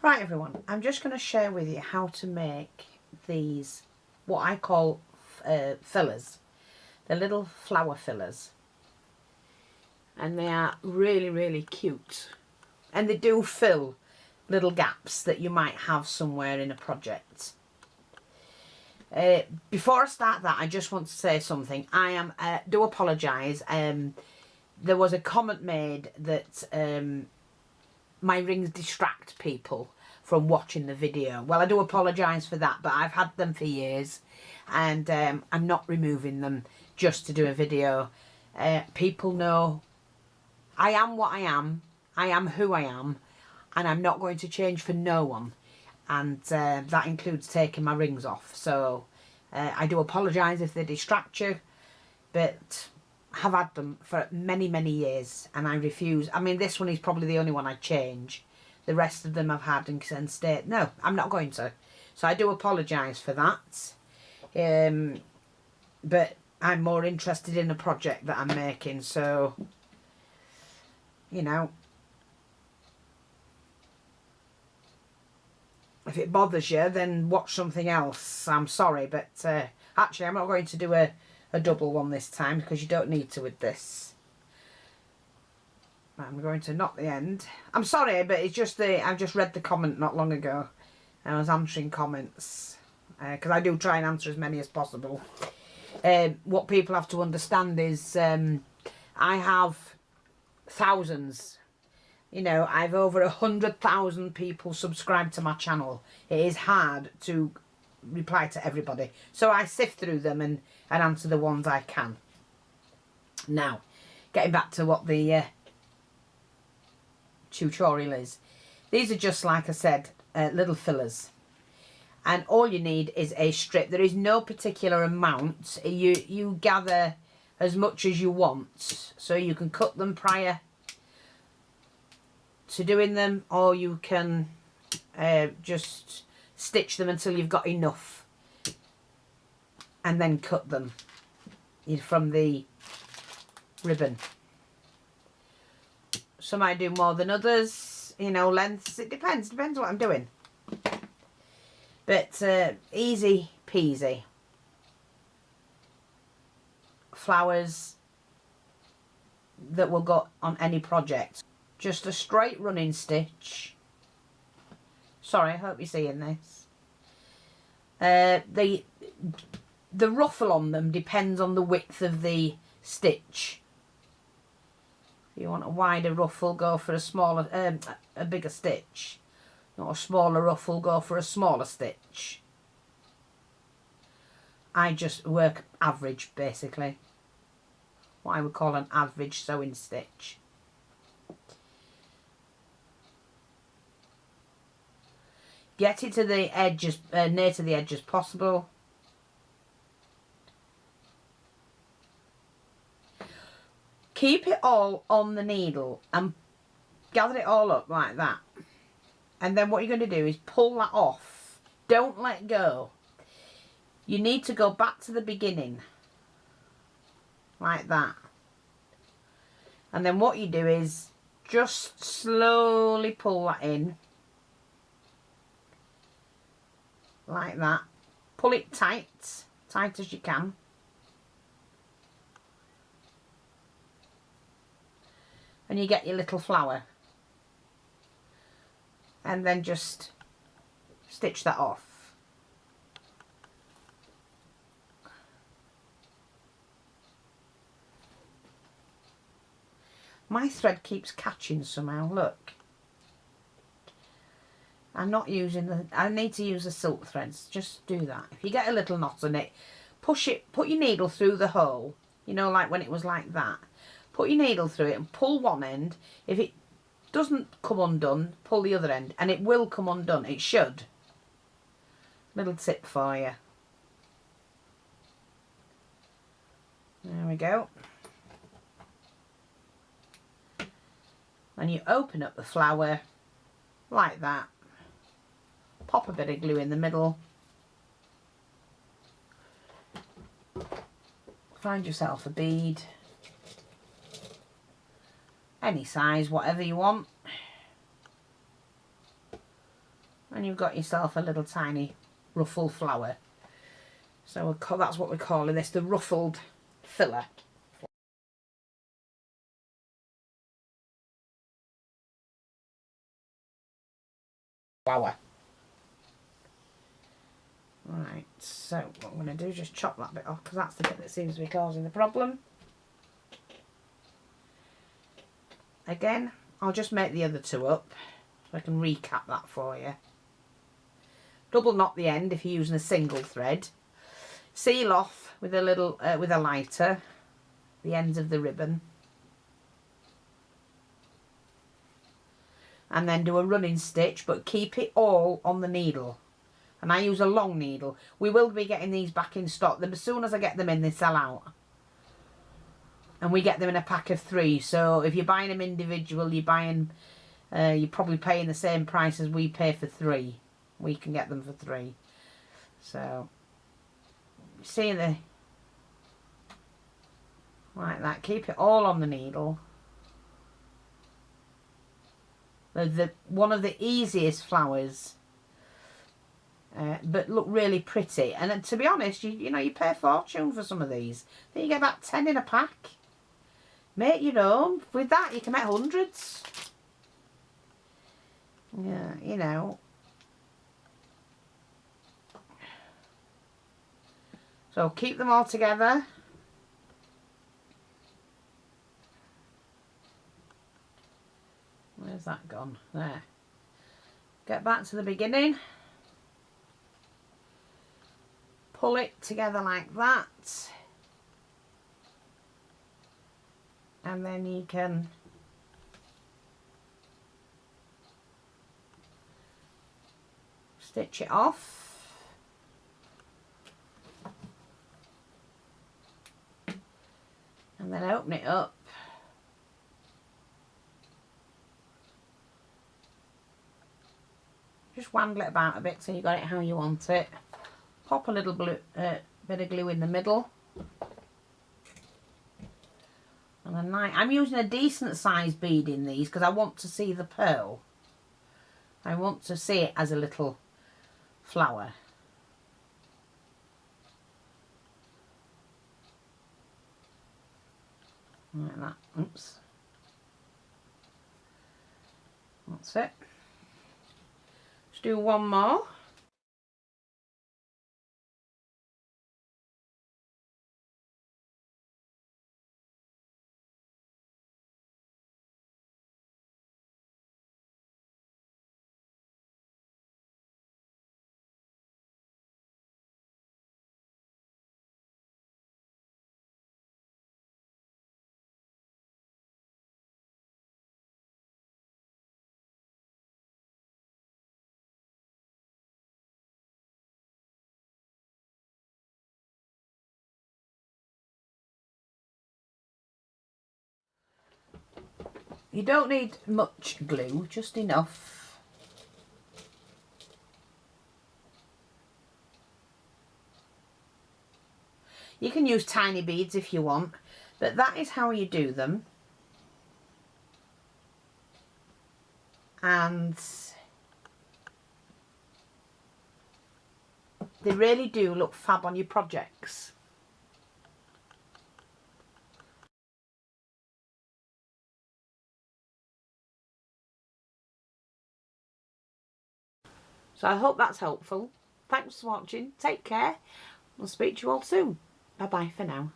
Right everyone, I'm just going to share with you how to make these, what I call fillers. They're little flower fillers. And they are really, really cute. And they do fill little gaps that you might have somewhere in a project. Before I start that, I just want to say something. I do apologise. There was a comment made that my rings distract people from watching the video. Well, I do apologise for that, but I've had them for years and I'm not removing them just to do a video. People know I am what I am who I am, and I'm not going to change for no one, and that includes taking my rings off. So I do apologise if they distract you, but have had them for many years and I refuse. I mean, this one is probably the only one I change. The rest of them I've had and stayed. No, I'm not going to. So I do apologise for that. But I'm more interested in a project that I'm making, so you know, if it bothers you, then watch something else. I'm sorry, but actually I'm not going to do a double one this time because you don't need to with this. I'm going to knock the end. I'm sorry, but it's just I've just read the comment not long ago and I was answering comments because I do try and answer as many as possible. What people have to understand is I have thousands, you know, I've over 100,000 people subscribed to my channel. It is hard to reply to everybody, so I sift through them and answer the ones I can. Now, getting back to what the tutorial is, these are just, like I said, little fillers, and all you need is a strip. There is no particular amount. You gather as much as you want, so you can cut them prior to doing them, or you can just stitch them until you've got enough and then cut them from the ribbon. Some I do more than others, you know, lengths, it depends what I'm doing, but easy peasy. Flowers that will go on any project. Just a straight running stitch. Sorry, I hope you're seeing this. The ruffle on them depends on the width of the stitch. If you want a wider ruffle, go for a smaller, a bigger stitch. Not a smaller ruffle, go for a smaller stitch. I just work average, basically. What I would call an average sewing stitch. Get it to the edge as near to the edge as possible. Keep it all on the needle and gather it all up like that. And then what you're going to do is pull that off. Don't let go. You need to go back to the beginning. Like that. And then what you do is just slowly pull that in. Like that. Pull it tight. Tight as you can. And you get your little flower. And then just stitch that off. My thread keeps catching somehow, look. I'm not using the, I need to use the silk threads. Just do that. If you get a little knot in it, push it, put your needle through the hole. You know, like when it was like that. Put your needle through it and pull one end. If it doesn't come undone, pull the other end. And it will come undone. It should. Little tip for you. There we go. And you open up the flower like that. Pop a bit of glue in the middle. Find yourself a bead. Any size, whatever you want. And you've got yourself a little tiny ruffled flower. So that's what we're calling this, the ruffled filler. Flower. Right, so what I'm going to do is just chop that bit off because that's the bit that seems to be causing the problem. Again, I'll just make the other two up so I can recap that for you. Double knot the end if you're using a single thread. Seal off with a little with a lighter the ends of the ribbon, and then do a running stitch, but keep it all on the needle. And I use a long needle. We will be getting these back in stock. As soon as I get them in, they sell out. And we get them in a pack of 3. So if you're buying them individual, you're probably paying the same price as we pay for 3. We can get them for 3. So, see the like that. Keep it all on the needle. One of the easiest flowers. But look really pretty, and to be honest, you know, you pay a fortune for some of these. I think you get about 10 in a pack. Make your own. With that, you can make hundreds. Yeah, you know. So keep them all together. Where's that gone? There. Get back to the beginning. Pull it together like that, and then you can stitch it off, and then open it up, just wandle it about a bit so you got it how you want it. Pop a little bit of glue in the middle. And then I'm using a decent sized bead in these because I want to see the pearl. I want to see it as a little flower. Like that. Oops. That's it. Let's do one more. You don't need much glue, just enough. You can use tiny beads if you want, but that is how you do them. And they really do look fab on your projects. So I hope that's helpful. Thanks for watching. Take care. I'll speak to you all soon. Bye bye for now.